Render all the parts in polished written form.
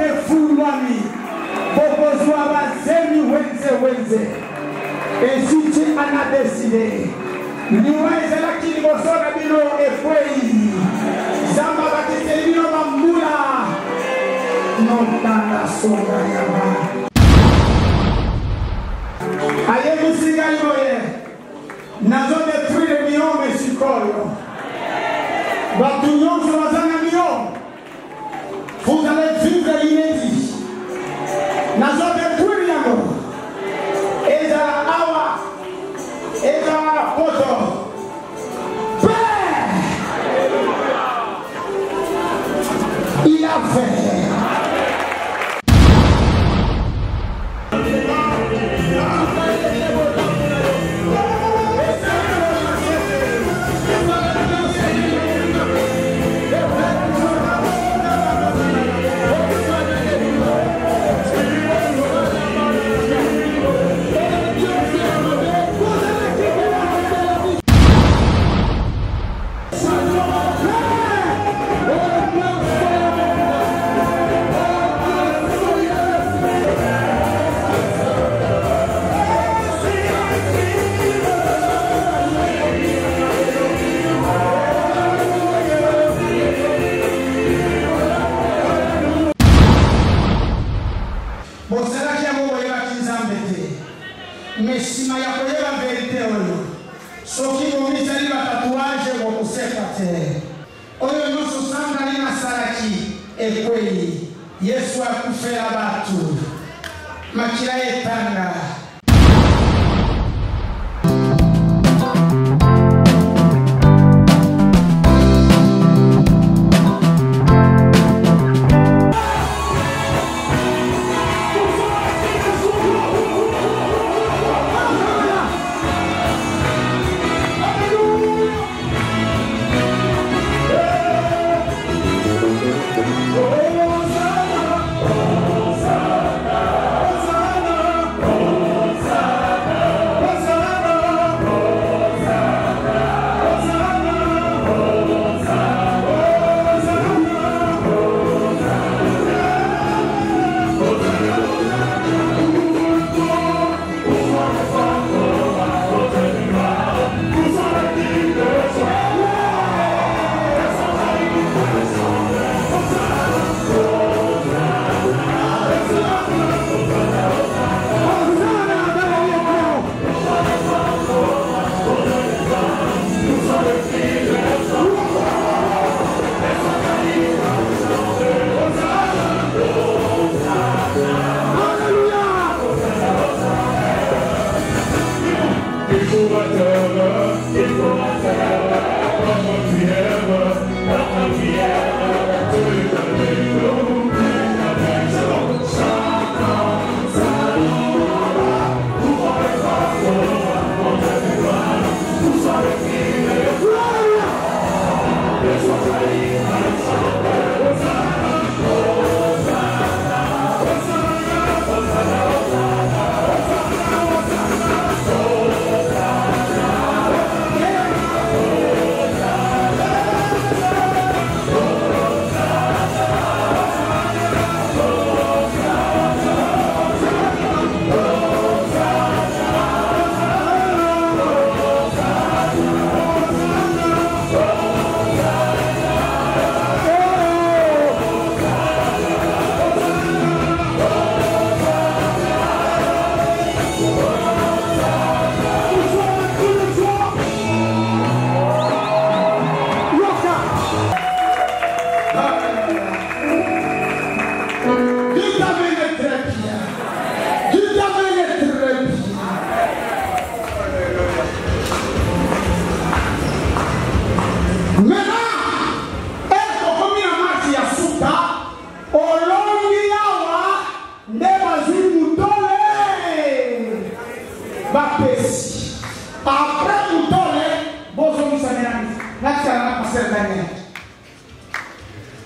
de fulwami. Popozwa bazemi wenze. Et si tu en as décidé, niweze lakini bosona bino efwei. Zamba bakite bino bambula. Notana songa yaba. Aye musinga yoye. Nazo détruire miome sikoyo. Batunyonso bazana miome. Vous allez vivre l'inédit. Nazo détruire yango. Eza awa. Eza poto. Il a fait. Mesima ya koyeba verite oyo. Soki bomizali ba tatuage bo kuseka te. Oyo nusu sanga lina saraki ekweli. Yesu akufera batu. Makira etanga.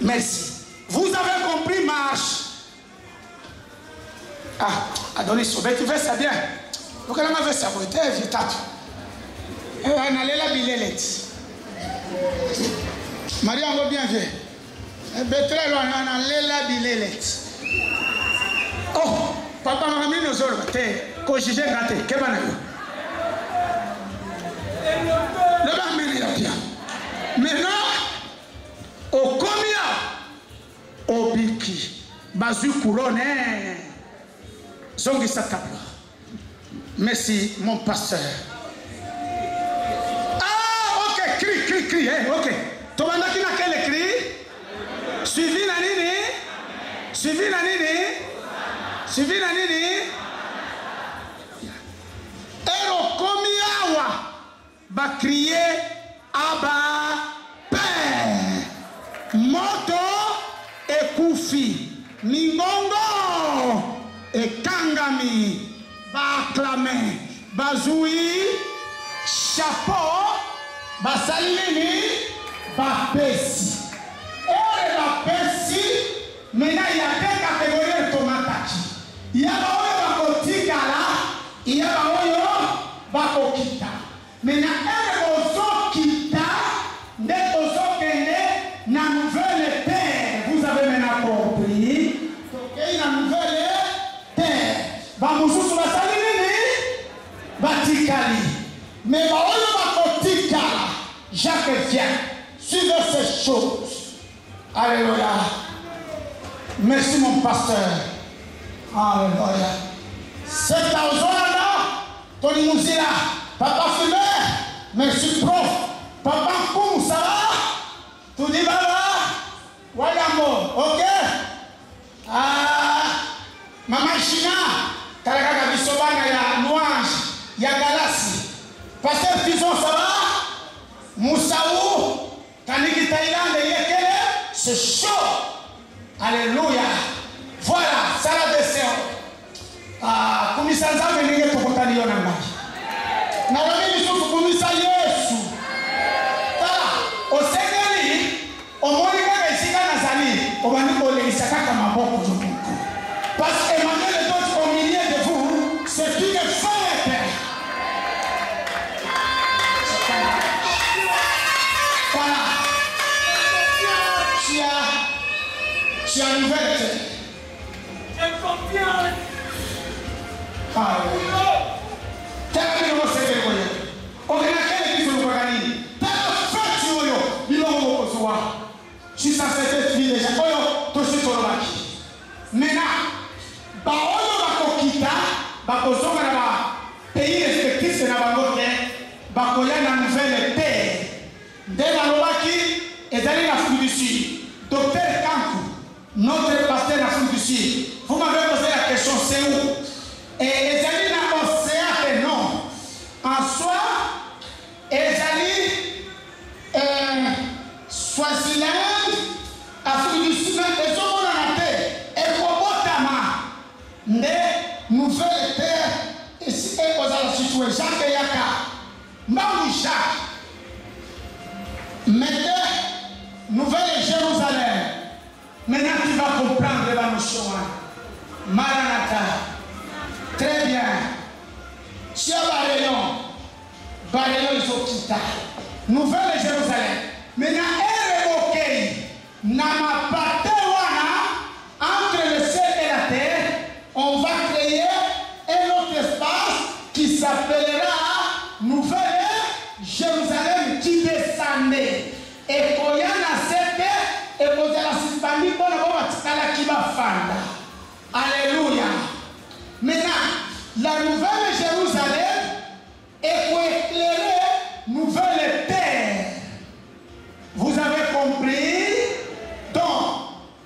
Merci. Vous avez compris, marche. Ah, Adonis, tu fais ça bien. Donc, elle m'a fait ça. Tu es vite. Elle a la billet. Marie, on va bien faire. Betrel wana lela bilelet. Oh, papa mami no zoro te ko jije ngate ke bana yo. Le ba meni ya pia. Maintenant au combien obiki bazu couronne zongi sakapla. Merci mon pasteur. Ah ok crie ok. Tobanda kina quel cri? Suivi na nini? Suivi na nini? Suivi na nini? Ero komi awa ba crier Abba Père. Moto ekufi mingongo ekangami ba acclamer bazui chapeau basali nini ba pesi. Ore la pesi mena ya te categorie tomataki. Ya ba oyo bakotika la, ya ba oyo bakokita. Mena ere bozo kita, nde bozo kende na nouvelle terre. Vous avez maintenant compris. Tokei na nouvelle terre. Ba mususu basali nini? Batikali. Mais ba oyo bakotika la, Jacques vient. Suivez ces choses. Alléluia. Merci mon pasteur. Alléluia. C'est ta zone Tony Mouzila. Papa Fumé. Merci prof. Papa Koum, ça va? Tout dit baba. Wayambo. Ok? Maman China. Kalaka Bisobana ya Louange. Ya Galassi. Pasteur Fison, ça va? Moussaou. Kaniki Thaïlande, Yekele, c'est chaud. Alléluia. Voilà, ça la descend. Kumisa nzambe ninge tokotani yona mbaki. Na wami nisufu kumisa Yesu. Osengeli, omoni kaka isika nazali, obaniko le isaka kama maboko jumuko. Parce que Emmanuel est au milieu de vous, c'est une fête. Voilà. Tu as une nouvelle terre. J'ai confiance. Alléluia. Quel est le mot c'est que on a quel est le mot gagné. T'as fait tu oyo, il a mot pour toi. Tu sais cette fille déjà. Oyo, to se tolaki. Maintenant, ba oyo ba kokita, ba kozonga na ba pays respectifs na ba ngote, ba koya na nouvelle terre. Dès la Lobaki, et d'aller en Afrique du Sud. Docteur Kankou, notre pasteur en Afrique du Sud, vous m'avez posé la question, c'est où? Et Ezali n'a océan non. En soi, Ezali, Swaziland, Afrique du Sud, et tout le monde en a fait. Et Kobotama, ne nouvelle terre, et c'est la situation. Jacques Yaka, Mamou Jacques. Mettez Nouvelle Jérusalem. Maintenant tu vas comprendre la notion. Maranatha. Très bien. Tia Baréon Isokita. Nouvelle Jérusalem. Maintenant, Erebokei. Namapatewana. Entre le ciel et la terre, on va créer un autre espace qui s'appellera Nouvelle Jérusalem qui descendait. Et quand il y a cette et quand il y a la suspendue, on va fanda. Alléluia. Maintenant, la nouvelle Jérusalem est pour éclairer nouvelle terre. Vous avez compris? Donc,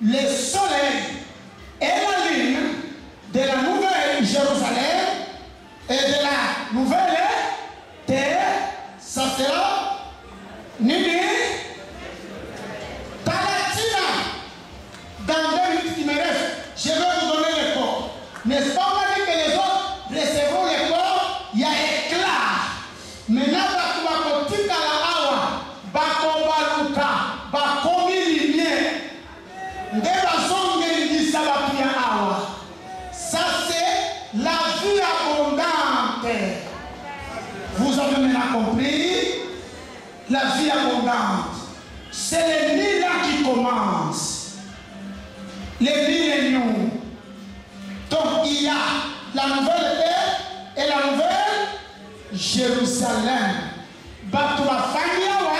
le soleil et la lune de la nouvelle Jérusalem et de la nouvelle terre, ça sera Nini Palatina. Dans 2 minutes qui me restent, je vais vous donner le corps. N'est-ce pas? On a dit que les autres recevront le corps, il y a éclat. Maintenant, Bakubakotika la awa, Bakobaluka, Bakomi lumière. Ça, c'est la vie abondante. Vous avez maintenant compris? La vie abondante. C'est le mille qui commence. la nouvelle terre et la nouvelle Jérusalem. Bato bafangi awa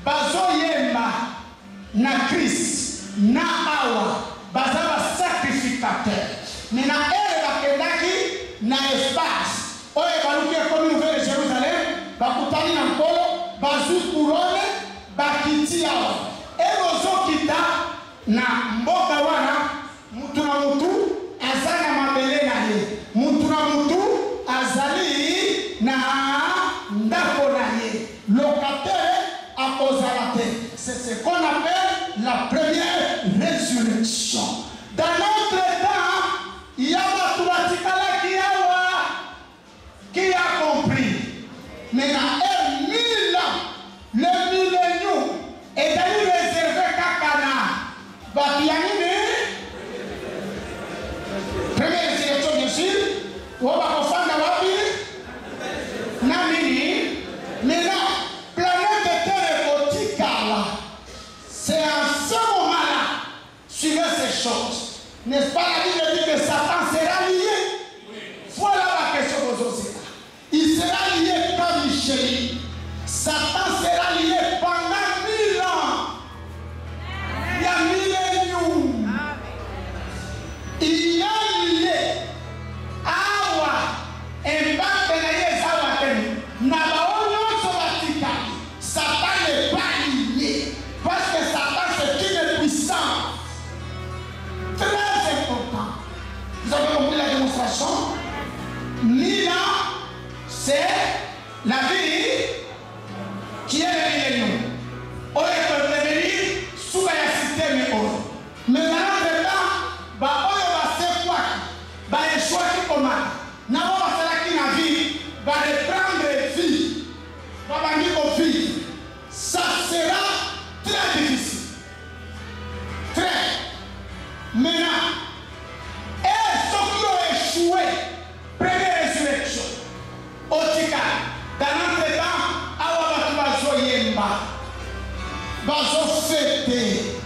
bazoyemba na Christ na awa bazaba sacrificateur. Mais na ere bakendaki na espace oye baluki comme nouvelle Jérusalem bakutani na nkolo bazwi couronne bakiti awa ebozokita na mboka wana mutu na mutu azana mabele na ye mutu na mutu azali na ndako na ye locataire akozala te. C'est ce qu'on appelle la première résurrection. Dans notre temps, il y a Maturatikala qui a compris. Mais dans 1000 ans, le millénium est d'aller réserver Kakana. Première résurrection, bien sûr. On va confondre la Wabi. Namini. Mais là, planète Terre et c'est en ce moment-là, suivez ces choses. N'est-ce pas, la Bible dit que Satan sera lié? Voilà la question aujourd'hui. Il sera lié comme Michel. Satan sera lié pendant 1000 ans. Il y a millénium. Il y a lié. Awa. Et Batenaye Zawateni. Nabaonyo Sobatika. Satan n'est pas lié. Parce que Satan c'est une puissance très importante. Vous avez compris la démonstration? 1000 ans, c'est la vie qui est le millénium. On est prévenu sous la cité mais mais dans notre temps, on va se quoi? On échoue qui commande. Nous allons faire qui la vie, va reprendre vie, va venir au vie. Ça sera très difficile. Très. Maintenant, et ceux qui ont échoué, première résurrection, au Tika, dans notre temps, Awa Bazo Yemba, Bazo fêter,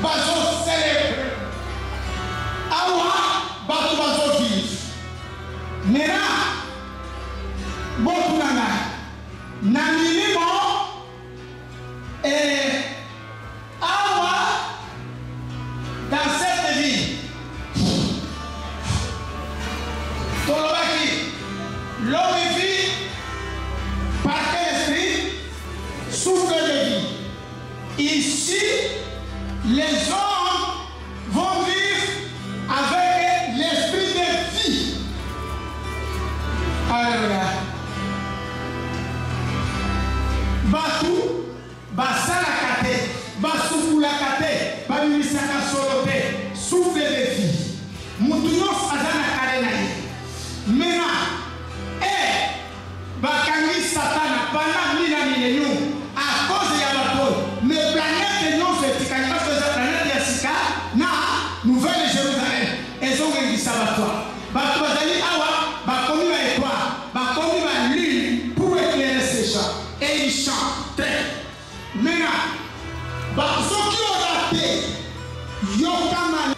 Bazo célébrer, Awa Bazo vivre. Maintenant, beaucoup Namilimo et Awa dans cette vie. Tolobaki, l'homme vit par quel esprit? Souffle de vie. Ici, les hommes vont vivre avec l'esprit de vie. Alléluia. Batu, basala kate, basukula kate, bamisaka solote, souffle de vie. Mutunos azana karena ye. Mena, bakangi satana, pendant 1000 ans, à cause de Yabato, mais planète non c'est parce que la planète Yassika, na, nouvelle Jérusalem, elles ont gagné Sabatoire. Batouazali Awa, bakomi va étoile, bakomi va lune pour éclairer ces gens. Et ils chantent. Maintenant, ceux qui ont raté, Yokaman,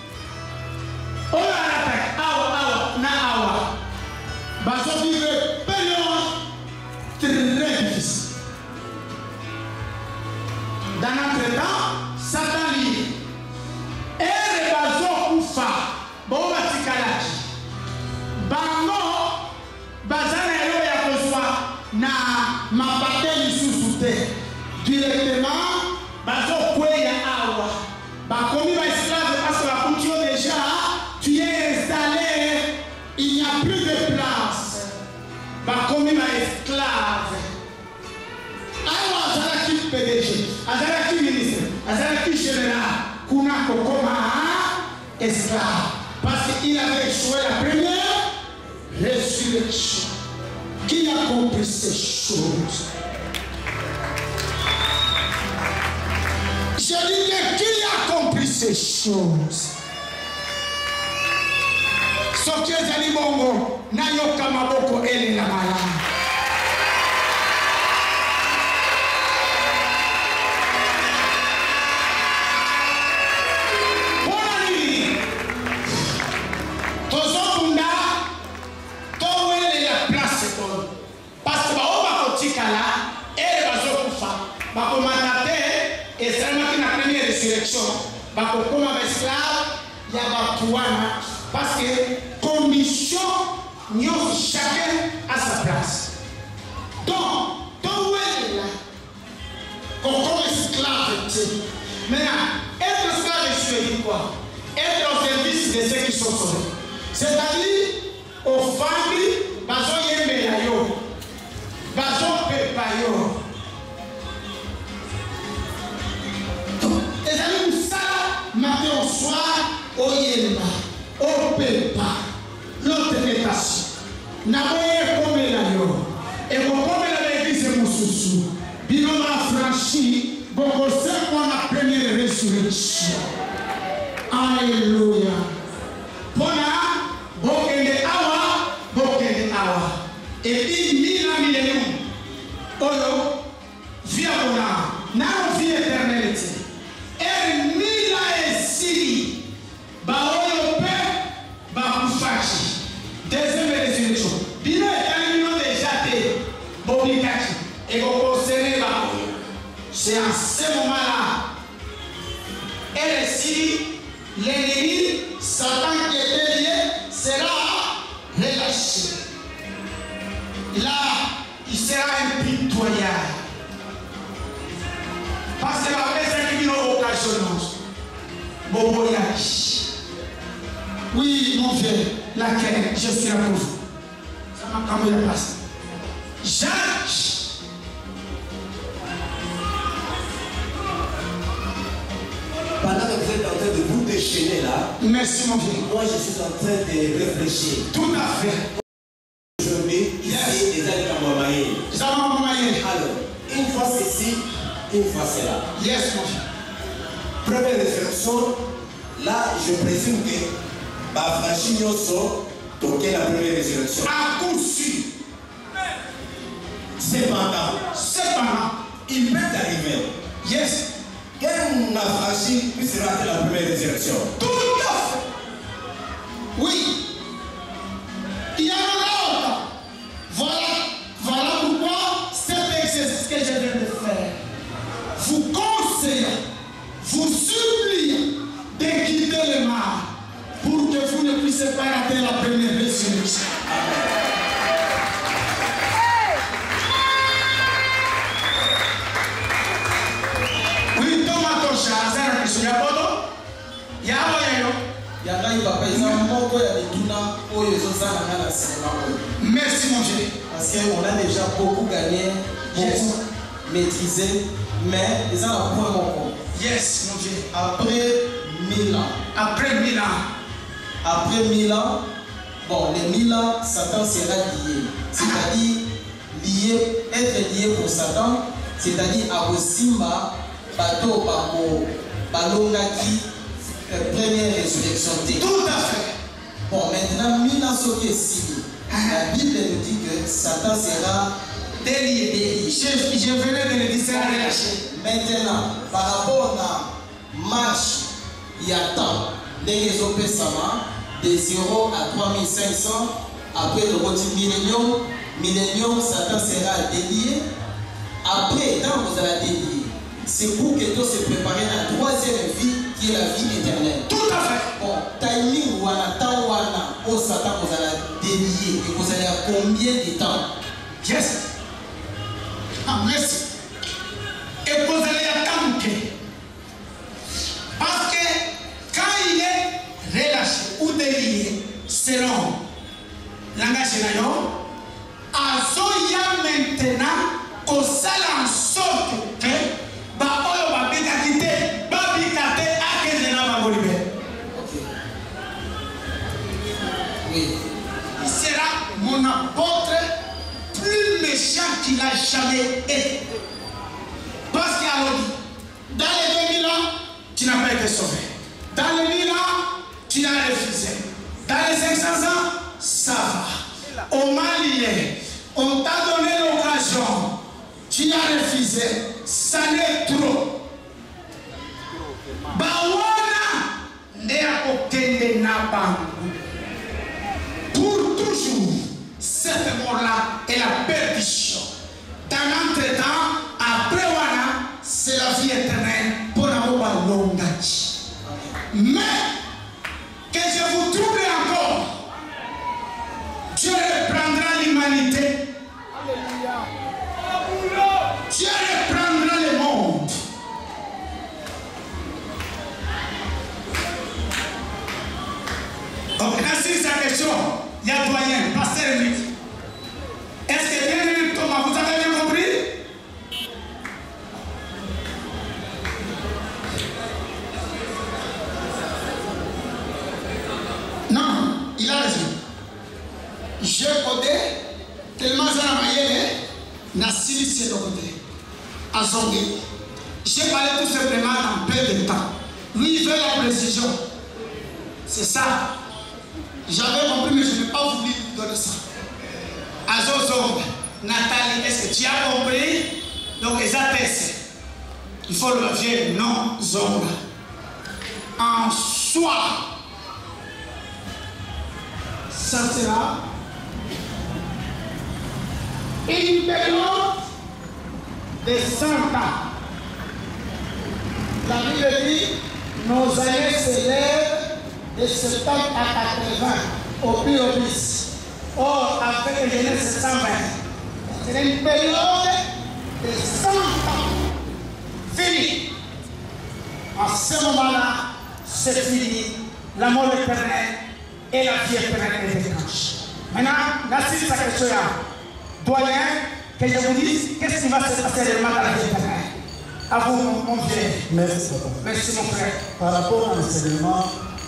on a raté, Awa, na Awa. Bazo vivre période très difficile. Dans notre temps, Satan lié. Et les Bazo Koufa, bon Batikalachi. Bango, Bazana Elo Yakozwa, na Mapate Lissusute. Directement, Bazo Kweya Awa. Bakomi va esclave parce que la culture déjà, tu es installé, il n'y a plus de place. Bakomi va esclave. Awa Azalaki PDG, Azalaki ministre, Azalaki général, Kuna Kokoma esclave. Parce qu'il avait échoué la première résurrection. Qui a compris ces choses? Je dis que qui a compris ces choses? Soki ezali bongo nayoka maboko elinga malamu. Pona nini tozokunda comme esclave, il y a parce que condition, chacun à sa place. Donc, où est là? Comme esclave, maintenant, être esclave, c'est quoi? Être au service de ceux qui sont sauvés. C'est-à-dire, aux familles, bazo yembe ya yo, bazo pepa yo. C'est-à-dire, nous ça, matin au soir, au yemba, au pepa, l'autre métation. N'aboye comme la yo. Et comme l'église Moussousou, bilan franchi, beaucoup c'est pour la première résurrection. Alléluia. Bona, bokende awa. Et puis, millénium. Oyo, via bona, n'a vie éternalité. Et mila et si, ba oyo pe, ba kufachi. Deuxième résurrection. Bilan éternellement déjà été, bobikaki. Et vous concernez ba oyo. C'est en ce moment-là. Et si l'ennemi, Satan qui était lié, sera relâché. Là, il sera impitoyable. Parce que la personne qui vit occasionnance, Boboyaki. Oui, mon Dieu, laquelle je suis là pour vous. Ça m'a camé la place. Jacques. Pendant que vous êtes en train de vous déchaîner là, merci mon Dieu. Moi je suis en train de réfléchir. Tout à fait. Aujourd'hui, ici, les amis Kamamaye. Alors, une fois ceci, une fois cela. Yes, mon Dieu. Première réflexion, là je présume que Bafrachi Nyoso toquait la première résurrection. À coup sûr. Cependant, il peut arriver. Yes. Qu'un affranchi puisse rater la première résurrection. Tout à fait. Oui. Il y a l'autre. Voilà pourquoi cet exercice que je viens de faire vous conseille, vous supplie de quitter le mal pour que vous ne puissiez pas rater la première résurrection. Merci mon Dieu. Parce qu'on a déjà beaucoup gagné, beaucoup maîtrisé, mais ils ont un point encore. Yes, mon Dieu. Après 1000 ans. Après 1000 ans. Après 1000 ans, bon, les 1000 ans, Satan sera lié. C'est-à-dire, être lié pour Satan, c'est-à-dire à Osimba, bateau, balongaki, première résurrection. Tout à fait. Bon, maintenant, 1000 ans, ce qui est si. La Bible nous dit que Satan sera délié. Je venais de le dire, c'est relâché. Maintenant, par rapport à marche, il y a temps. Les de 0 à 3500. Après le petit millénium, Satan sera délié. Après, quand vous allez délier, c'est pour que tout se prépare à la troisième vie qui est la vie éternelle. Tout à fait. Bon, timing ou à temps au Satan vous allez délier et vous allez à combien de temps? Yes. Ah, merci. Et vous allez attendre que. Parce que quand il est relâché ou délié, selon langage nayon, azoya maintenant au salam sorte que baoyo babikakite babikate akezena babolibe. Oui. Il sera mon apôtre plus méchant qu'il a jamais été. Parce qu'il a dit, dans les 2000 ans, tu n'as pas été sauvé. Dans les 1000 ans, tu l'as refusé. Dans les 500 ans, ça va. Au Mali, on t'a donné l'occasion. Tu l'as refusé. Ça n'est trop. Bawana n'est aucun nabangu. Pour toujours, cette mort-là est la perdition. Dans l'entretemps, après Wana, c'est la vie éternelle pour la longachi. Mais que je vous trouble encore, Dieu reprendra l'humanité. Dieu reprendra le monde. Donc, ainsi sa question, il y a doyen, pasteur Luc. Est-ce que bien aimé Thomas, vous avez bien compris? Non, il a raison. J'ai codé tellement ça n'a pas n'a silicié de côté. À Zongue. J'ai parlé tout simplement en peu de temps. Lui, il veut la précision. C'est ça. J'avais compris, mais je n'ai pas voulu donner ça. Azozong, Nathalie, est-ce que tu as compris? Donc, les attestes, il faut le dire non, Zong. En soi, ça sera une période de 100 ans. La Bible dit, nos années s'élèvent de 70 à 80 au plus au plus. Or, avec les Genèse 120, c'est une période de 100 ans. Fini. En ce moment-là, c'est fini. La mort éternelle et la vie éternelle est déclenchée. Maintenant, merci de sa question. Doyen, que je vous dise, qu'est-ce qui va se passer réellement dans la vie éternelle? À vous, mon vieux. Merci, papa. Merci, mon frère. Par rapport à l'enseignement,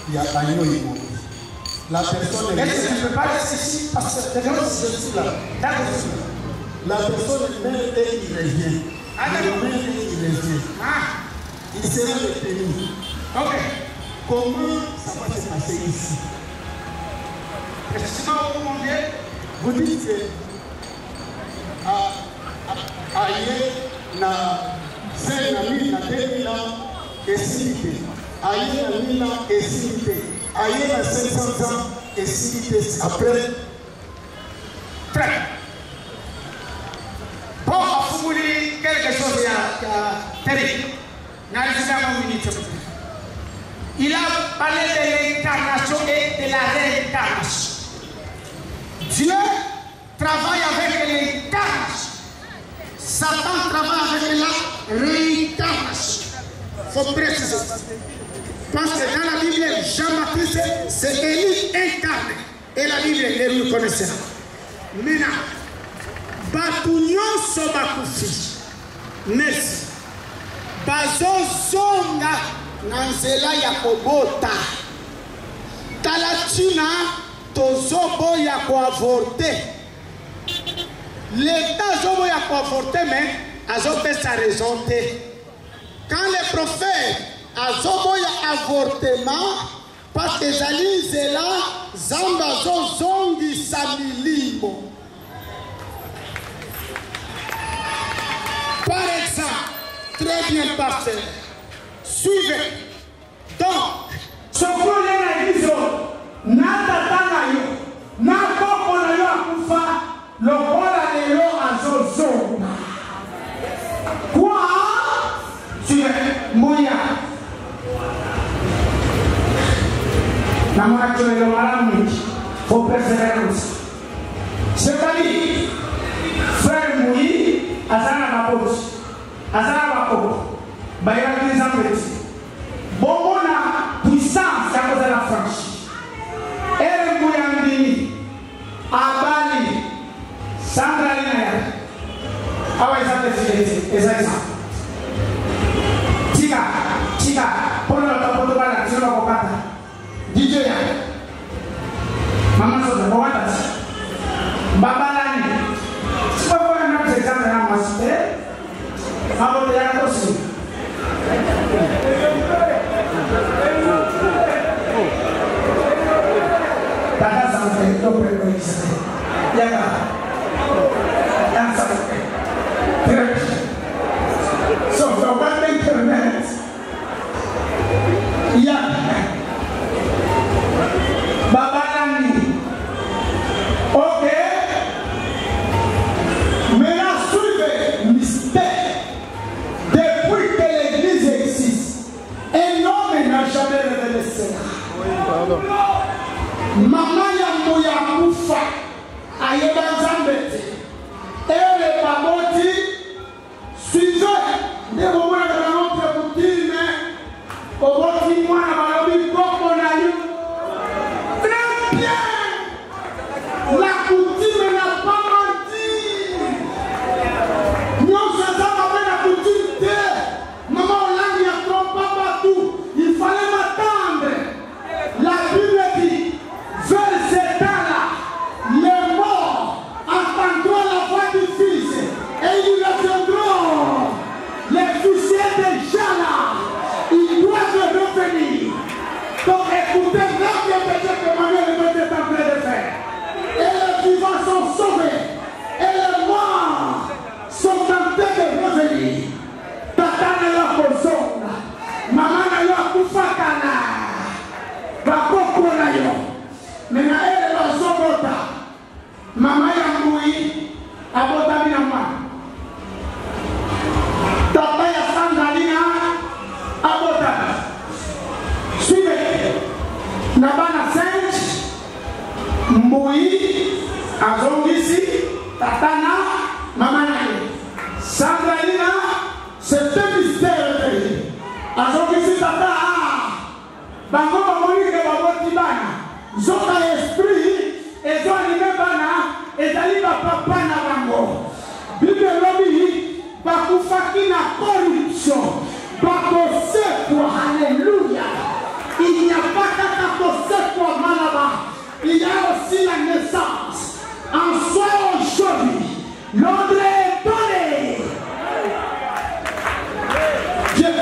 il y a un niveau. La personne est... Est-ce que je ne peux pas rester ici parce que c'est là. La personne est mère et il revient. Il revient. Il sera retenu. Ok. Comment ça va se passer ici? Est-ce que mon vieux? Vous dites que aïe na 5 000 na 2 000 ans et cité. Aïe na 1000 ans et cité. Aïe na 500 ans et cité. Après. Très. Bon, vous voulez quelque chose de terrible. Il a parlé de l'incarnation et de la réincarnation. Dieu travaille avec l'incarnation. Satan travaille avec la réincarnation. Il faut préciser. Parce que dans la Bible, Jean-Baptiste, c'est Élie incarné. Et la Bible, les reconnaissez. Maintenant, Batunyo Sobakufi. Merci. Bazozonga Nanzela Yakobota. Talatina Tozobo Yakoavorte. L'État Zobo Yakoavorte, mais Azobe sa raison. Quand les prophètes Azobo Yakoavortement, parce que Zali Zela, Zamba Zozongi Samilimo. Par exemple, très bien parfait. Suivez. Donc, ce qu'on a dit, Natatanayo, Nakokonayo Akufa, le Kolanelo Azozo. Quoi? Suivez. Mouya. Namacho le Malamik, faut persévérer. C'est-à-dire, frère Mouyi, Azana Mapos, Azana Mapos, Bayard des Ambres, bon, la puissance à cause de la France. Et Mouyandini, Abali, Sandra Linaya, Awaïsa, Esaïsa. Tika, pour le temps de la sur la copata. DJ, Maman Soda, Bobata, Babalani. C'est pas pour un autre exemple de la masse. Maman de la aussi. Tata Santé, le président. Yaga. Yansa. So, for one thing per minute, Babalani. Ok. Maintenant, suivez le mystère. Depuis que l'Église existe, un homme n'a jamais révélé cela. Maman Yamboya Koufa, Ayeba Zambete, et les baboti, suivez des moments de notre coutume, au bord du mois, à la vie, très bien. La coutume n'a pas menti. Nous sommes avec la coutume. Maman Hollande n'y a pas partout. Il fallait m'attendre. La Bible dit, vers cet temps-là, les morts entendront la voix du Fils et ils reviendront. Les fusils déjà là, ils doivent revenir. Donc écoutez bien que Manuel est en train de faire. Et les vivants sont sauvés. Et les morts sont tentés de revenir. Tata na yo kozonga. Maman na yo akufakana. Bakoko na yo. Mena ele bazobota. Mama ya mbui abota bina mwa. Tata ya Sandalina abota. Suivez. Nabana Saint Mbui azongisi tatana mama nani Sandalina c'est un mystère azongisi tata bango bamoni ke baboti bana zoka esprit ezo anime bana ezali bapapa na bango Bible lobi bakufaki na corruption bakosekwa. Alléluia. Il n'y a pas qu'à kosekwa malaba. Il y a aussi la naissance. En soi aujourd'hui, l'ordre est donné. Dieu,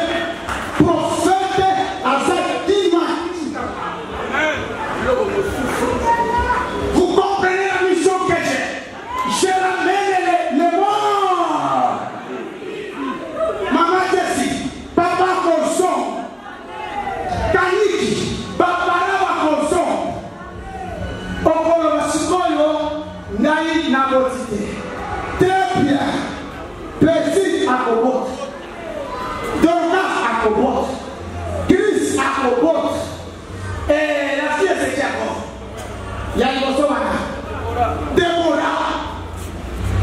prophète à cette image. Vous comprenez la mission que j'ai. Je ramène les morts. Maman Jessie, Papa Koson, Kaniki, Papa Koson. Okolo Masikoyo, Nai Nabotite. Très bien. Plaisir à Kobot. Dorcas à Kobot. Chris à Kobot. Et la fille c'est qui à Kobot? Yann Déborah.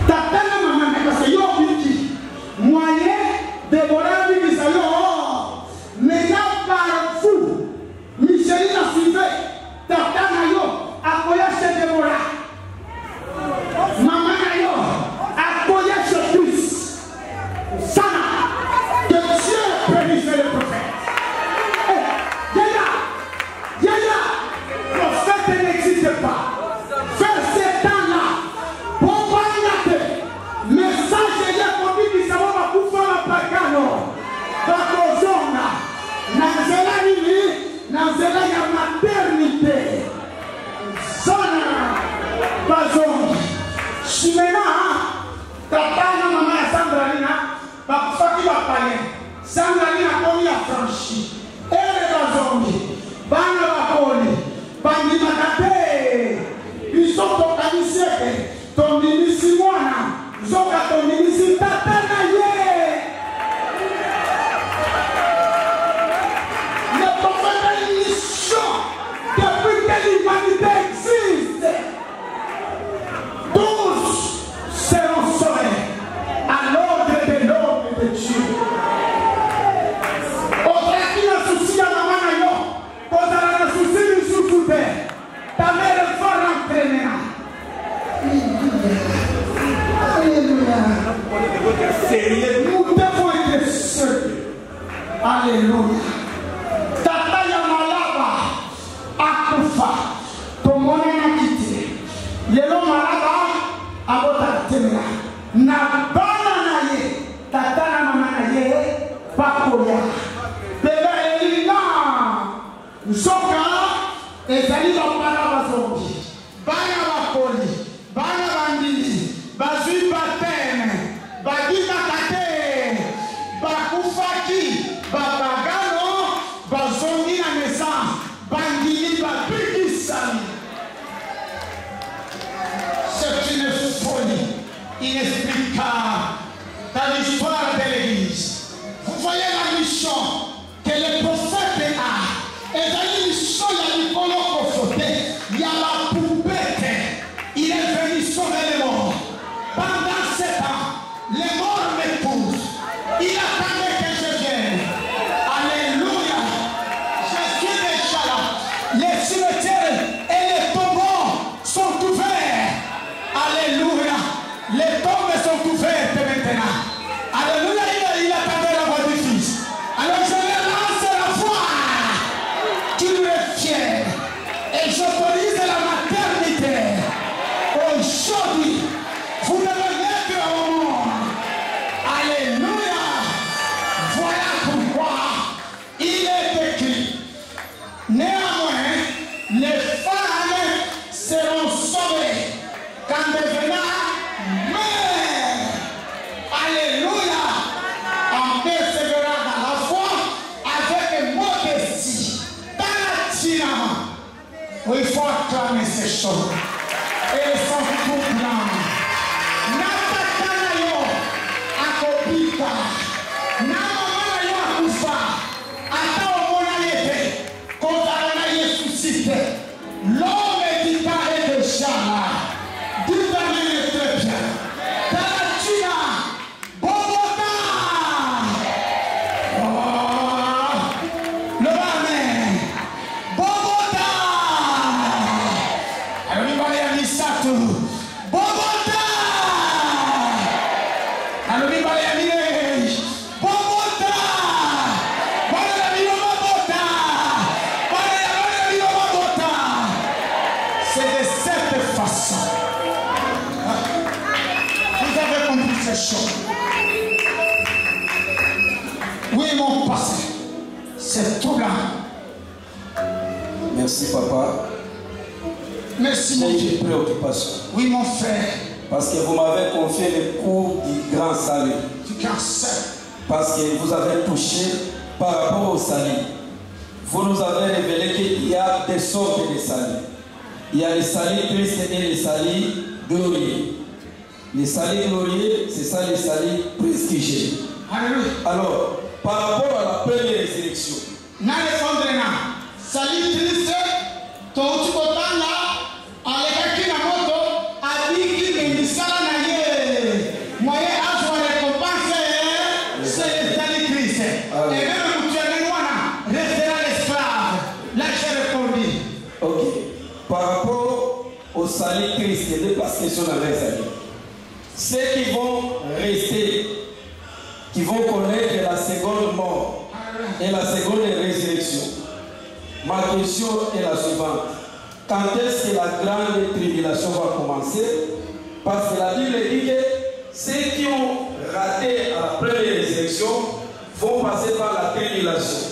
Tatana maman, parce que yo biki. Moyen, Déborah biki ça yo. Mais là par fou. Micheline a suivi. Tatana yo. Apoya chez Déborah. Maman yo. Apoya chez Christ. Sana. Que Dieu bénisse le prophète. Yaya. Prophète n'existe pas. Vers ces temps-là. Pour pas message est conduit qui s'en va pour faire la pagano. Bakozona. Nanzela nini. Nanzela ya maternité. Sana bazongi Chimena tatana mama ya Sandalina bakufaki bapanye Sandalina komi ya franchi ele bazongi bana bakoli bandi makate biso tokanisieke tondimisi mwana zoka tondimisi tatana ye le prophète a une mission depuis que l'humanité existe. Tous seront sauvés à l'ordre de l'homme de Dieu. Au-delà de souci à la main, au-delà de souci du sous-souté, ta mère va rentrer maintenant. Alléluia. Nous devons être sérieux. Alléluia. Tata ya malaba akufa tomone na kiti lelo malaba abota temela na bana na ye tata na mama na ye pakoya bebe elina zoka ezali bapana bazongi bana bakoli bana bandili bazwi batene bagita kate bakufaki babagano bazongi na naissance bandili babikisami. C'est une folie inexplicable dans l'histoire de l'Église. Vous voyez la mission que le prophète a Et j'autorise la maternité. Aujourd'hui, vous ne venez que au monde. Alléluia. Voilà pourquoi il est écrit. Néanmoins, les femmes seront sauvées quand devenant mères. Alléluia. En persévérant dans la foi avec modestie. Dans la tyrannie. Il faut acclamer ces choses. Et elles sont troublantes. Natakanayo akobika. Namamanayo akufa. Ata omona yete. Kontarana Yesusite. L'homme qui paraît déjà là. Dites-moi très bien. Taratina. Bogota. Oh. Le Amen. Bogota. Everybody a Misatu. Bogota. Everybody a Mirage. Bogota. C'est de cette façon. Vous avez compris ces choses. Oui, mon passé. C'est tout là. Merci papa. Merci mon J'ai Dieu. une préoccupation. Oui, mon frère. Parce que vous m'avez confié le cours du grand salut. Du cancer. Parce que vous avez touché par rapport au salut. Vous nous avez révélé qu'il y a des sortes de salut. Il y a le salut Christ et le salut glorieux. Le salut glorieux, c'est ça le salut prestigé. Alléluia. Alors, par rapport à la première résurrection, Na répondre na. Salut Christ. Touti kotanga. Alekaki na moto. Abiki mendisala na ye. Moye azwa récompense. C'est le salut Christ. Et même mutuellement wana. Restera l'esclave. Là j'ai répondu. ok. Par rapport au salut Christ, il y a deux questions dans les salut. Ceux qui vont rester, qui vont connaître la seconde mort et la seconde résurrection. Ma question est la suivante. Quand est-ce que la grande tribulation va commencer? Parce que la Bible dit que ceux qui ont raté à la première résurrection vont passer par la tribulation.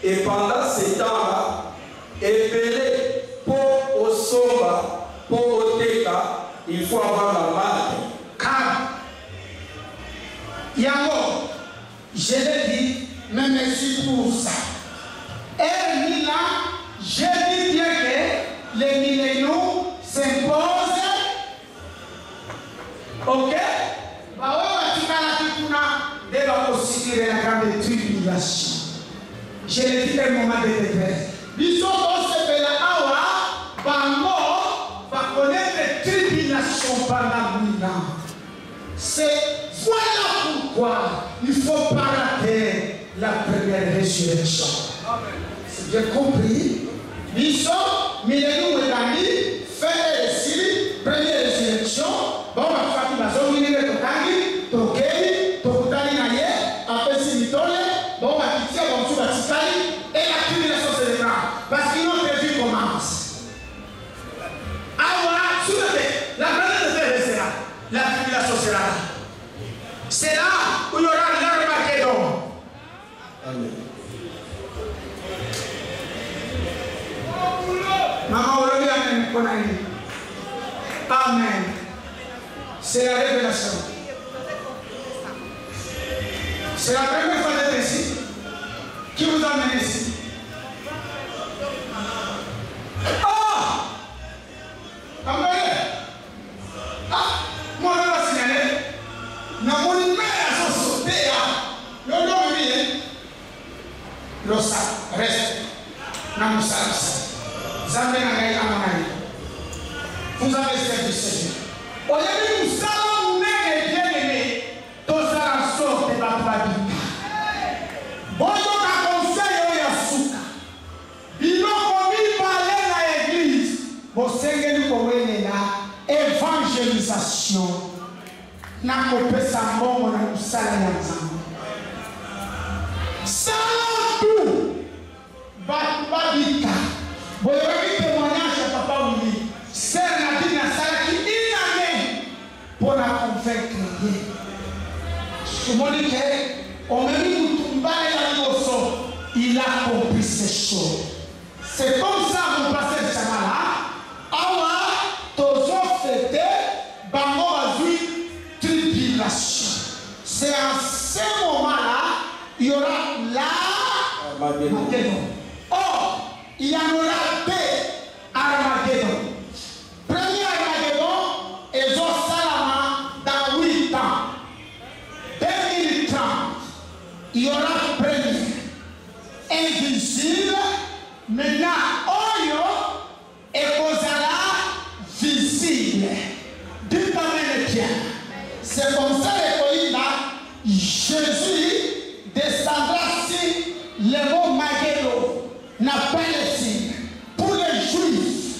Et pendant ce temps-là, épelé pour au somba, pour au teka, il faut avoir la marque. Car, Yango, je l'ai dit, mais merci pour ça. Et Mila, je dis bien que les milléniaux s'imposent. Ok? Bah ouais, tu vas la tukuna, débat considérer la grande tribulation. Je l'ai dit un moment de détresse. Bisous, on se fait la awa, bango, va connaître les tribulations pendant 1000 ans. C'est voilà pourquoi il ne faut pas rater la première résurrection. C'est bien compris. Bisous, milléniaux et Dani, fait les première résurrection. Bon, on va faire tout la zone, il est totangi, tokei, tokutani naye, après si mitole, bon, on va quitter, on va tout batikali, et la tribulation se déclare. Parce qu'ils n'ont pas vu commence. Ah voilà, sous la grande résurrection sera, la tribulation sera là. C'est là où il y aura l'Armageddon. Amen. Maman, on le dit amen, qu'on a dit. Amen. C'est la révélation. C'est la première fois d'être ici. Qui vous amène ici? Ah! Amen. Ah! Moi, je vais signaler. Na mon mère a sauté. Le nom est bien. Rosa, reste. Namusas. Zambe na gai amanai. Vous avez servi Seigneur. Au lieu de nous salons, mais bien aimé, tous à sorte de la Babita. Bonjour à conseil au Yasuka. Il a commis parler à l'église. Bon, Seigneur, nous connaissons la évangélisation. N'a coupé sa mort, on a eu ça là ensemble. Salon tout. Babita. Vous avez vu témoignage. C'est comme ça, mon pasteur Chamala. Awa, tozo fêté, bango azui tribulation. C'est à ce moment-là, il y aura l'Armageddon. Or, il y en aura deux Armageddon. Premier Armageddon, ils ont Salama dans 8 ans. 2030, il y aura premier. Invisible, maintenant, Oyo et Kozala visible. Dites Amen bien. C'est comme ça que là, Jésus descendra sur le mont Magélo, n'a pas le signe. Pour les Juifs,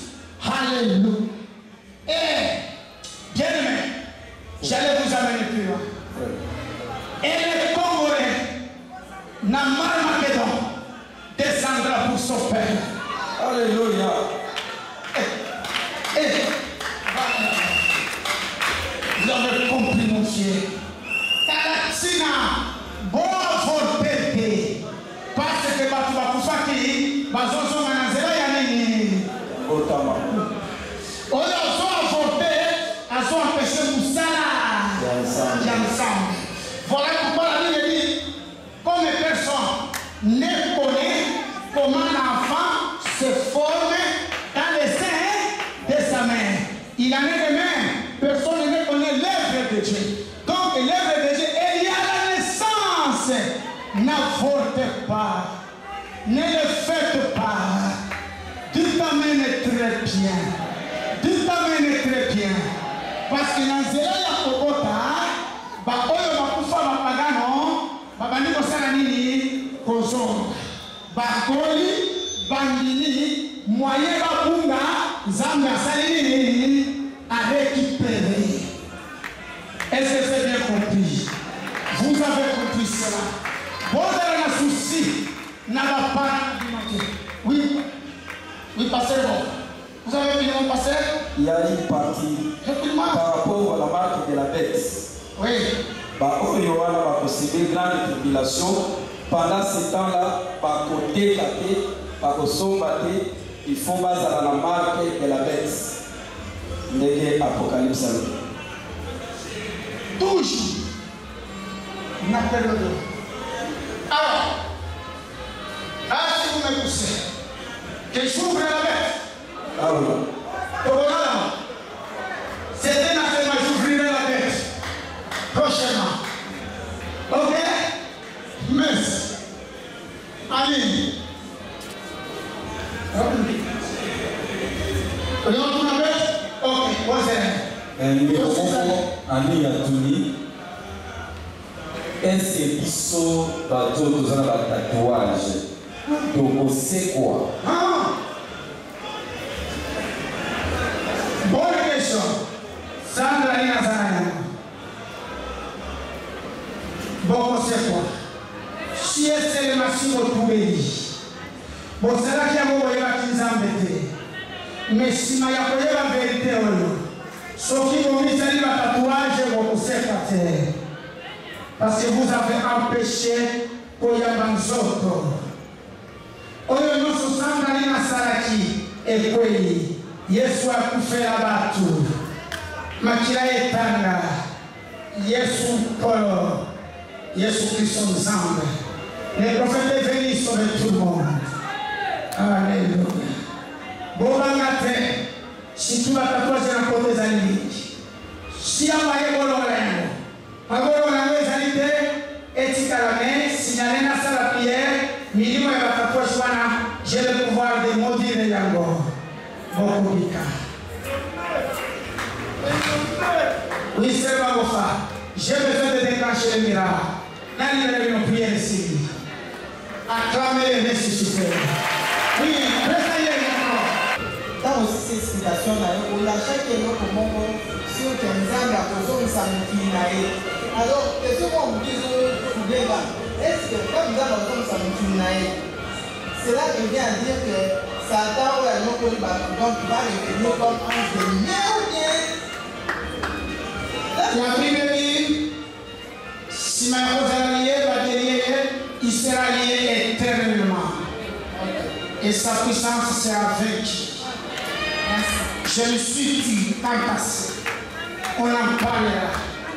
alléluia. Et, bien aimé, j'allais vous amener plus loin. Et les Congolais, n'a Magédon descendra pour son père. Alléluia. Vous avez compris, mon Dieu. Kalatina, bon volonté. Parce que tu vas pouvoir qui, bazozo manazela yanini. Otama. Oyo so avorté, aso empêché Moussala. Ensemble. Voilà pourquoi la Bible dit, comme personne ne connaît comment l'enfant se forme dans les seins de sa mère. Il en est de même. Personne ne connaît l'œuvre de Dieu. Donc l'œuvre de Dieu, il y a la naissance. N'avortez pas. Ne le faites pas. Dites Amen très bien. Dites Amen très bien. Parce que dans ce là, il y a beaucoup babandi kosala nini kozonga bakoli bandini moyen babunga nzambe asali nini à récupérer. Est-ce que c'est bien compris? Vous avez compris cela? Vous avez un souci n'a pas. Oui, oui, pasteur. Vous avez vu mon pasteur? Il y a une partie par rapport à la marque de la bête. Oui. Il y aura la possibilité de grande tribulation. Pendant ce temps-là, par côté, par côté, il faut baser la marque de la bête. N'est Apocalypse. Toujours. N'appelle le dos. Alors, là, si vous me poussez, que j'ouvre la bête. Ah oui. C'était naturellement, j'ouvrirai la bête. Prochainement. Ok? Merci. Allez. Regardez la bête. Ok, Ami Yatuni, est-ce que biso bateau tous en tatouage? Donc c'est quoi? Bonne question. Sandra Inazana. Bon, c'est quoi? Si c'est le machine au Toubéli. Bon, c'est là qu'il y a beaucoup de gens embêtés. Mais si ma yakoye la vérité, ceux qui vont mis à tatouage vont se faire. Parce que vous avez empêché pour y avoir un autre. Oyo noso Sandra Inazaraki et Kweli. Yesu akufe abatu. Makila etanga. Yesu Polo. Yesu Christ ensemble. Les prophètes est venu sauver tout le monde. Alléluia. Bon matin, si tu vas tatouer un côté des amis, si tu vas aller au Lorraine, à Lorraine, les amis, et tu as la main, si tu as la prière, minimum va tatouer, j'ai le pouvoir de maudire les yango. Bon public. Oui, c'est pas mon frère. J'ai besoin de déclencher le miracle. N'allez pas nous prier ici. Acclamez les ressuscités. Oui, préparez les dans aussi cette explication, on a chaque moment sur Kenzanga, pour ça, alors, qu'est-ce qu'on dit est-ce que comme ça, cela revient à dire que Satan va revenir comme ange de lumière ou bien? La Bible dit, si ma rose est liée, il sera lié éternellement. Et Et sa puissance sera vaincue. Je me suis dit, entassé. On en parlera.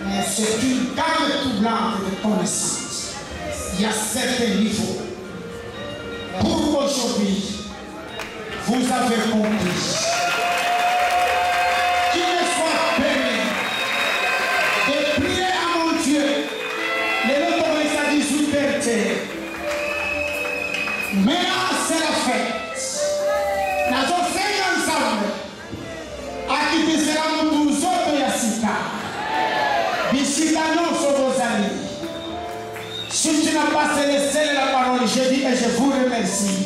Mais c'est une gamme tout blanche de connaissances. Il y a certains niveaux. Pour aujourd'hui, vous avez compris. Qu'il me soit permis de prier à mon Dieu. Les autres commencent à 18h. Maintenant, c'est la fête. Nous avons fait ensemble. À qui te sera nous tous autres Yassika. Bisika non sont vos amis. Si tu n'as pas célesté la parole, je dis et je vous remercie.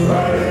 Right.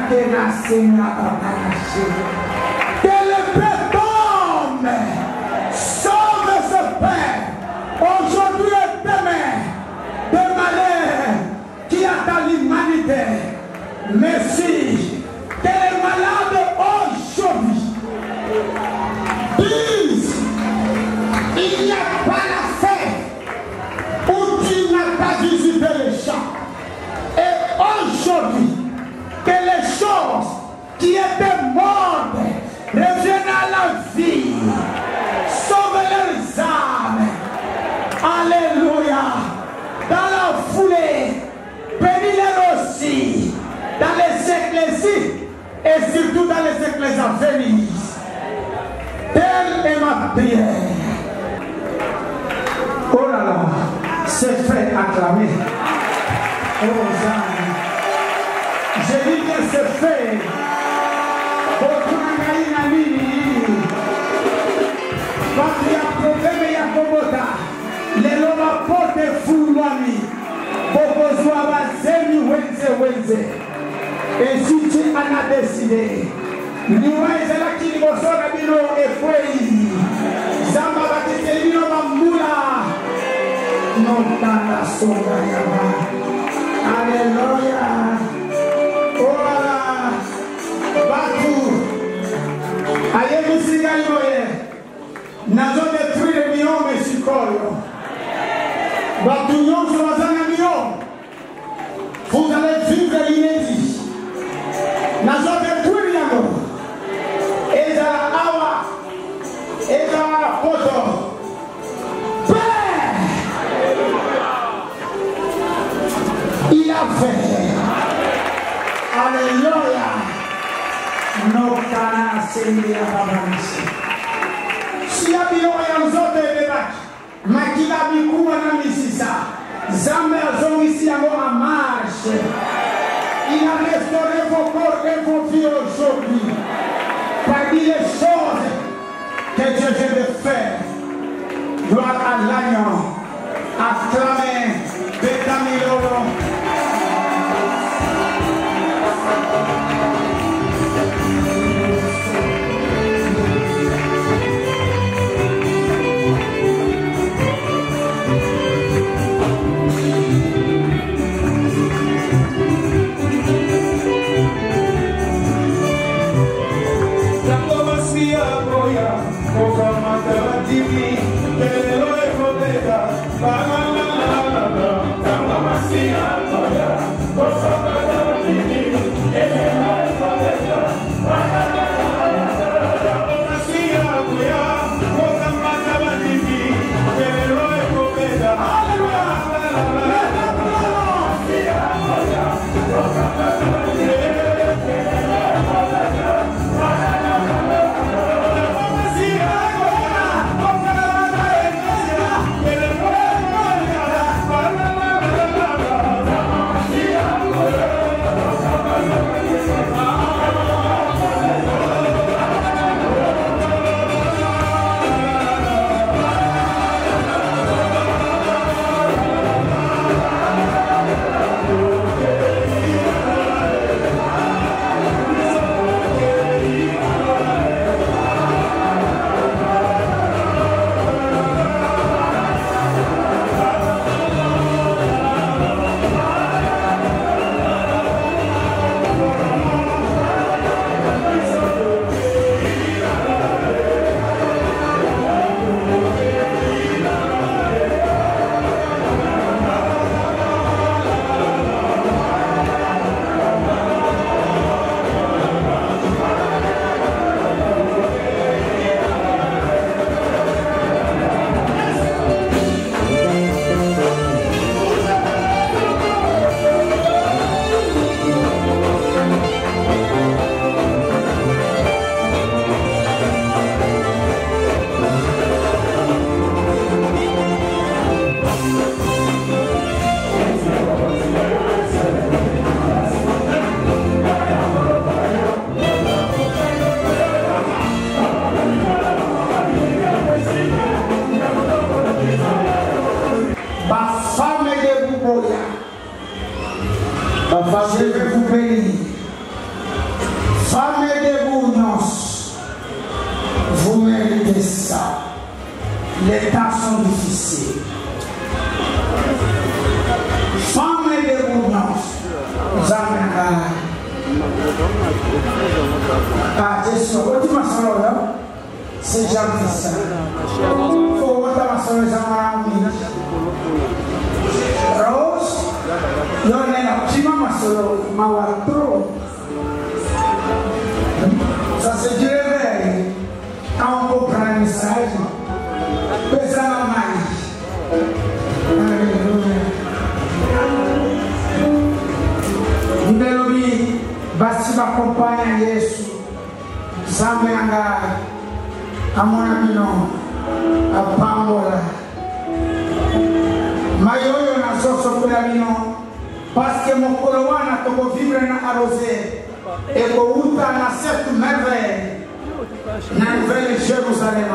Que l'épée tombe. Sauve ce Père. Aujourd'hui et demain. De malheur qui attend l'humanité. Merci. Que les malades aujourd'hui disent il n'y a pas la fête où tu n'as pas visité les champs. Et aujourd'hui, que les choses qui étaient mortes reviennent à la vie. Sauve leurs âmes. Alléluia. Dans la foulée, bénis-les aussi. Dans les ecclésies et surtout dans les ecclésies à venir. Telle est ma prière. Oh là là, c'est fait acclamer. Oh Jean, je dis que c'est fait. Quand il y a problème, il y a Kobota. Les lois portent fouloami. Bokozwa bazemi wenze. Et si tu en as décidé, nous là qui nous sommes et puis Zamba batiste bino bambula. Non dans la sombra yaba. Alléluia. Oh là là. Batu. Aye musiga yoye. Nazo détruire le million mais sikoyo. Batu nyonso bazana million. Vous allez vivre l'inédit. Nazo détruire yango. Ezala awa. Ezala poto. Père. Il a fait. Alléluia. No kana sendia babanisi. Si ya bilo ya nzote bebaki. Makila bikuwa na misisa. Zambe azongisi yango en marche. Il a restauré vos corps et vos vies aujourd'hui. Parmi les choses que Dieu vient de faire. Gloire à l'agneau. Acclamez. Bétamilolo. Femmes de Bourgnos, vous méritez ça. Les temps sont difficiles. Femmes de Bourgnos, vous amènez. Ah, Jésus, tu m'as sauvé là. C'est gentil ça. Il faut que tu m'as sauvé ça. Rose, non, tu m'as sauvé, ma trop. Ça c'est du réveil. Quand on comprend le message, pesa la main. Alléluia. Nibelobi, basi m'accompagne Yesu. Zambanga, amona mino, apambola. Mayoyo na soso kula mino, parce que mon colowana toko vivre na arrosé. Et pour où dans cette merveille, dans la nouvelle Jérusalem,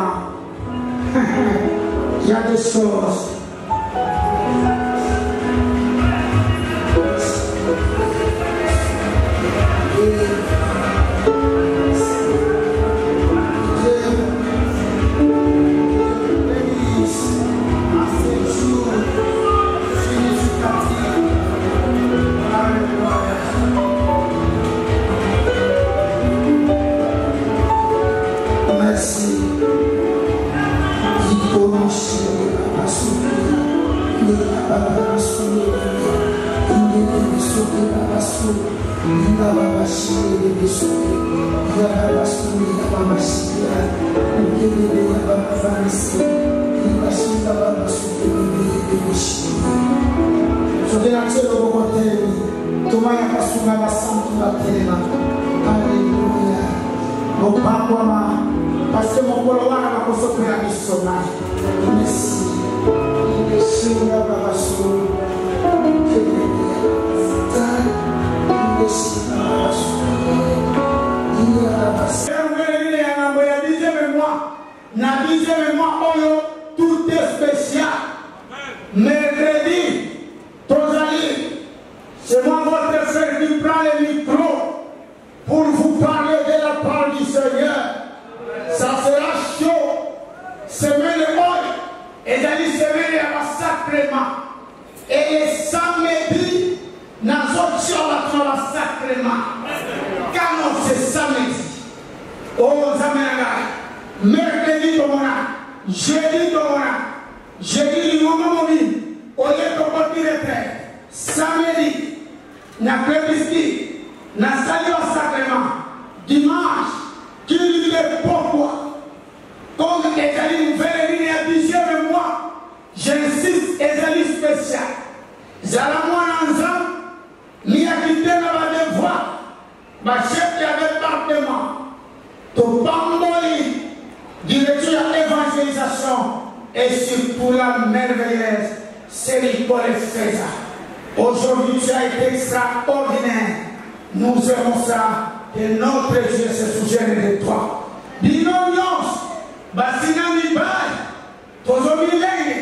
il y a des choses. Parce que mon coloana m'a consommé à missionnaire. Merci. Tout est spécial. Mercredi, c'est moi votre frère qui prend le micro pour vous parler de la parole du Seigneur. Ça sera chaud. Semaine de oil. Et d'aller semaine à sacrement. Et les samedis, nous avons sacrement. Quand c'est samedi, oh, Zamena, mercredi, jeudi, jeudi, au lieu de partir samedi, na prévisti, na salut au sacrement, dimanche, qui lui dit pourquoi, comme Ezali nous fait venir à 10e mois, j'insiste, Ezali spécial. Zalamouan ensemble, ni à quitter la devoir, ma chef qui avait département, tout bamboli, direction à l'évangélisation, et surtout la merveilleuse série pour les César. Aujourd'hui, tu as été extraordinaire. Nous aimons ça. Et notre Dieu se souvient de toi. Binonios, Basina Nibai, Tozomilene,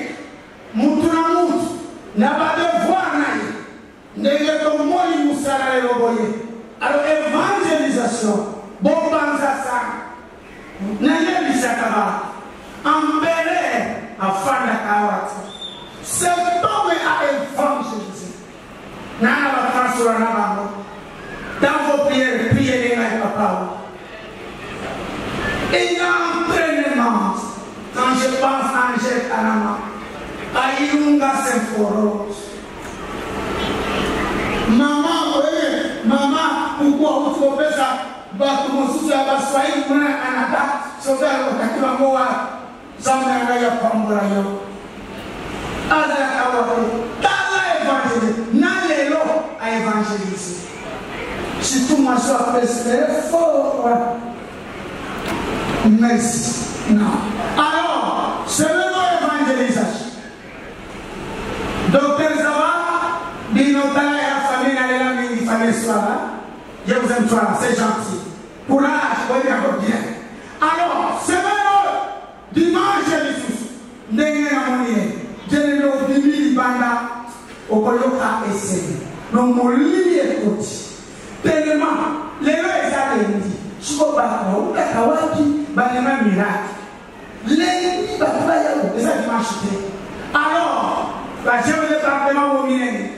Moutounamut, n'a pas de voir, N'est-ce moi, Moussala et Loboye. Alors, évangélisation, Bobanzasa, Nene Bissakaba, Ambere, Afana Kawat. Cet homme a évangélisé. Nana va faire sur la navale. Dans vos prières, priez les mains, papa. Et il y a un entraînement. Quand je pense à Angèle Kanama, à Ilunga Saint-Foros. Maman, oui, maman, pourquoi vous trouvez ça? Bah, comment vous avez soigné, vous avez un attaque, sauver le Kakulamoa, Zamaya Pambrayo. À évangéliser. Si tout ma soeur peut espérer fort. Merci. Non. Alors, c'est le nom évangélisation. Docteur Zaba, Binotala et la famille n'allait la il fallait soir. Je vous aime soir, c'est gentil. Courage, vous bien. Alors, c'est le nom dimanche Jésus. N'est-ce pas? Je ne l'ai pas au Koyoka et c'est. Non, mon lit est petit. Tellement, les gens, ils siko bako kaka wapi banema miracle les batba ya ça dimanche. Alors la chef de département au Minene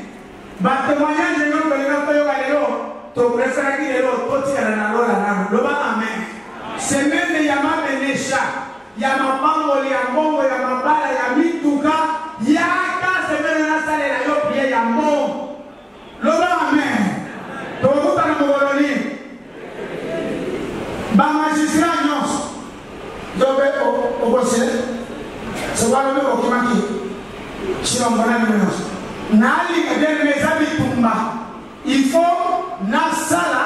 ba témoignage de notre yo galero to préfère qui lelo to tira na lola na lo ba amen semaine ya mabenesha ya mapango ya mbongo ya mabala ya mituka ya ka semaine na sale na yo pie ya mbongo lo ba amen to kuta na mogoloni ba magistrat nyos do be o bose se wala be o kimaki sino mbona ni menos nali kadene mezabi tumba il faut na sala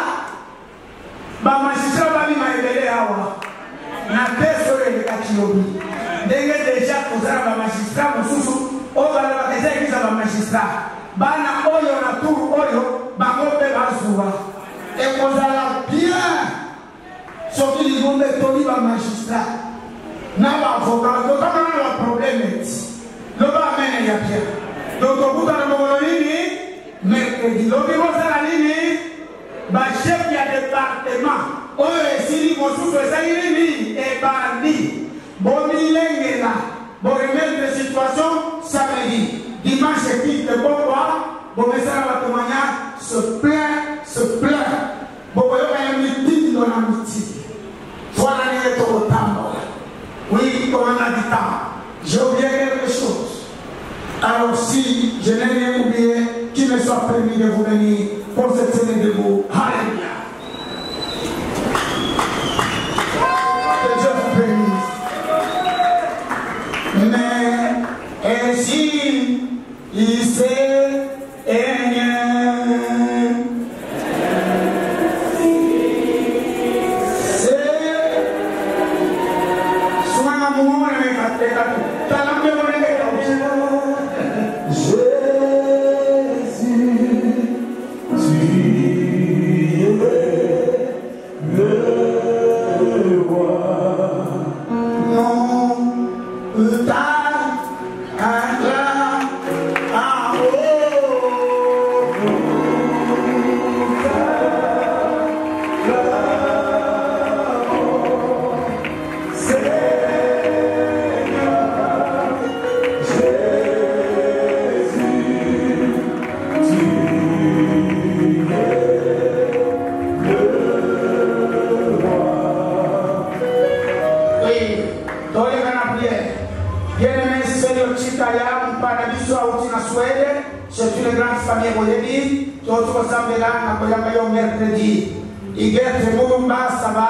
ba magistrat ba bi maebele hawa na peso le katiyobi ndenge deja kozala ba magistrat mususu o bala ba keza kiza ba magistrat bana oyo na turu oyo bango pe bazuwa e kozala bien soki ligombe toli ba magistrat na ba avocat to kama na problème lo ba mene ya bien donc okuta na mongolo nini mercredi lo bibo sala nini ba chef ya département oyo esili mosusu ezali nini ebandi bomilengela boremettre situation samedi dimanche équipe de pourquoi bomesala batémoignage se plaint bokoyoka ya mitini do na mitini voilà nini tokotambola oui comme on a dit temps j'ai oublié quelque chose. Alors si je n'ai rien oublié, qu'il me soit permis de vous venir pour cette scène de vous. Alléluia. Que Dieu vous bénisse. Mais ainsi, il s'est aigné. C'est souvent un moment où on est fait c'est une grande famille moyenne, qui ressemble là, à mercredi. Il y a des Moumba, ça va,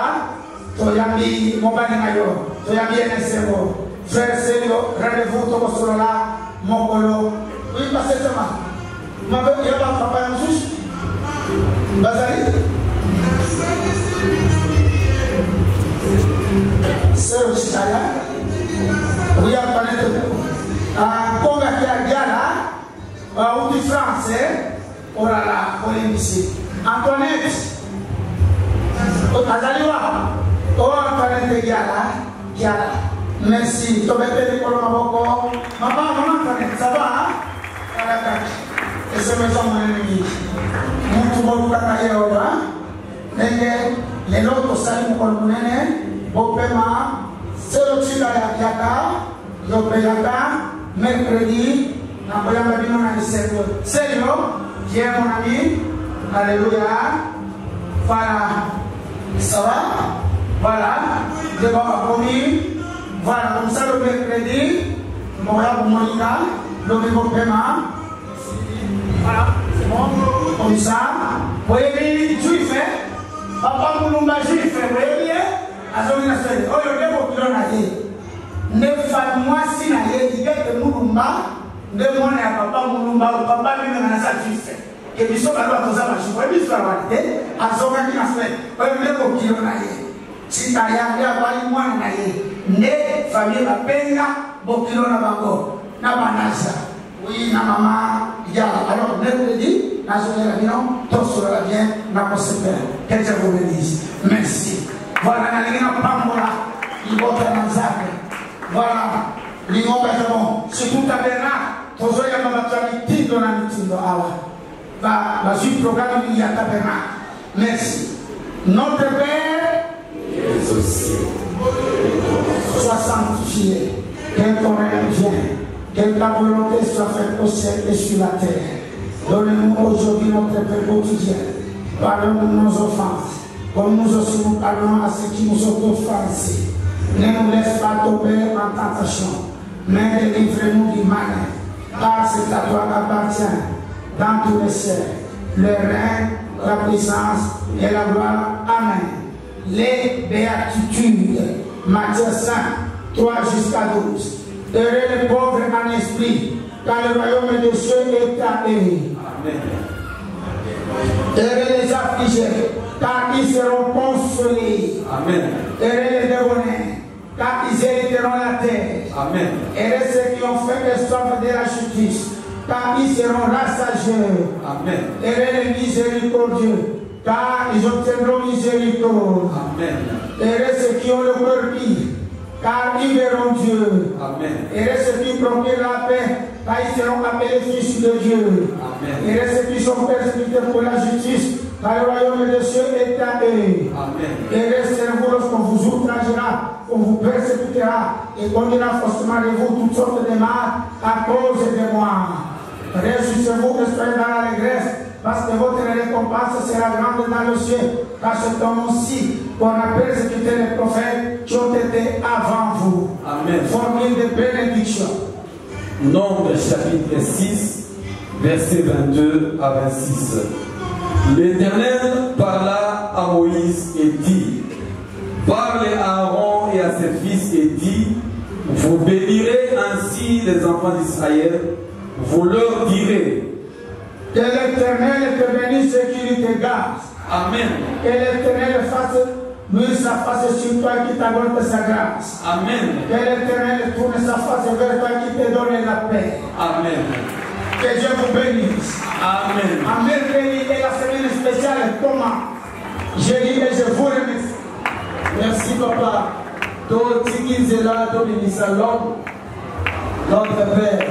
Toyambi, Mobanemayo, Toyambi NSMO. Frère Sélio, rendez-vous, Tomo là, Mokolo. Oui, passez ça. Il y a pas papa Yansus Bazali c'est aussi ça. Oui, à Panette. Comme il y a Gala, ou du français, oh là là, on est ici. Antoinette, Azaliwa, oh Antoinette Gala, merci. Tu vas te pour le Maboko. Maman, Antoinette, ça va? Et c'est maison mon ennemi. Mon tout bon kakaye oba. Nenge, les autres salut mon colonel, Bopema, c'est le tira yaka, Yopeyaka, mercredi. Sérieux, qui est mon ami, alléluia, voilà, ça va, voilà, je vais promis, voilà, comme ça le mercredi, mon Monica, le nouveau paiement, voilà, c'est bon, comme ça, vous voyez, juif, papa Moulumba juif, vous voyez bien, à son innocent, oh, il y a beaucoup de gens, ne faites-moi si la l'idée de Moulumba. Ne moi papa Moulumba papa lui même ça juif et puis ça va doit ça marche et puis ça va aller à son qui a fait le ko kilo na ye si ta ya ya bali moi na ye ne famille la penga bo kilo na bango na banasa oui na maman ya alors mercredi na journée la bien tout sera bien na possible que Dieu vous bénisse merci voilà na lingina pambola ibota manzake voilà l'ingombe c'est bon c'est tout à Bernard tozoya mabatu mitindo na mitindo awa va suivre programme il y a tabernacle merci notre père Que ta volonté soit faite au ciel et sur la terre. Donne-nous aujourd'hui notre pain quotidien. Pardonne-nous nos offenses, comme nous aussi nous pardonnons à ceux qui nous ont offensés. Ne nous laisse pas tomber en tentation, mais délivre-nous du mal. Car c'est à toi qu'appartient dans tous les cieux le règne, la puissance et la gloire. Amen. Les béatitudes, Matthieu 5, 3 jusqu'à 12. Heureux les pauvres en esprit, car le royaume des cieux est à eux. Amen. Heureux les affligés, car ils seront consolés. Amen. Heureux les débonnés, car ils hériteront la terre. Amen. Heureux ceux qui ont fait le soif de la justice, car ils seront rassasiés. Amen. Heureux les miséricordieux, car ils obtiendront miséricorde. Amen. Heureux ceux qui ont le cœur pur, car ils verront Dieu. Amen. Heureux ceux qui procurent la paix, car ils seront appelés fils de Dieu. Amen. Heureux ceux qui sont persécutés pour la justice, car le royaume des cieux est à eux. Amen. Heureux serez-vous lorsqu'on vous outragera, qu'on vous persécutera et qu'on dira faussement de vous toutes sortes de mal à cause de moi. Réjouissez-vous et soyez dans l'allégresse, parce que votre récompense sera grande dans le ciel, car c'est comme aussi qu'on a persécuté les prophètes qui ont été avant vous. Amen. Formule de bénédiction. Nombre chapitre 6, versets 22 à 26. L'Éternel parla à Moïse et dit: parlez à Aaron et à ses fils et dit: vous bénirez ainsi les enfants d'Israël, vous leur direz: que l'Éternel te bénisse et qu'il te garde. Amen. Que l'Éternel fasse lui sa face sur toi qui t'accorde sa grâce. Amen. Que l'Éternel tourne sa face vers toi qui te donne la paix. Amen. Que Dieu vous bénisse. Amen. Amen. Et la semaine spéciale, comment? Je dis et je vous remercie. Merci papa. Tout ce qui est là, tout le Père.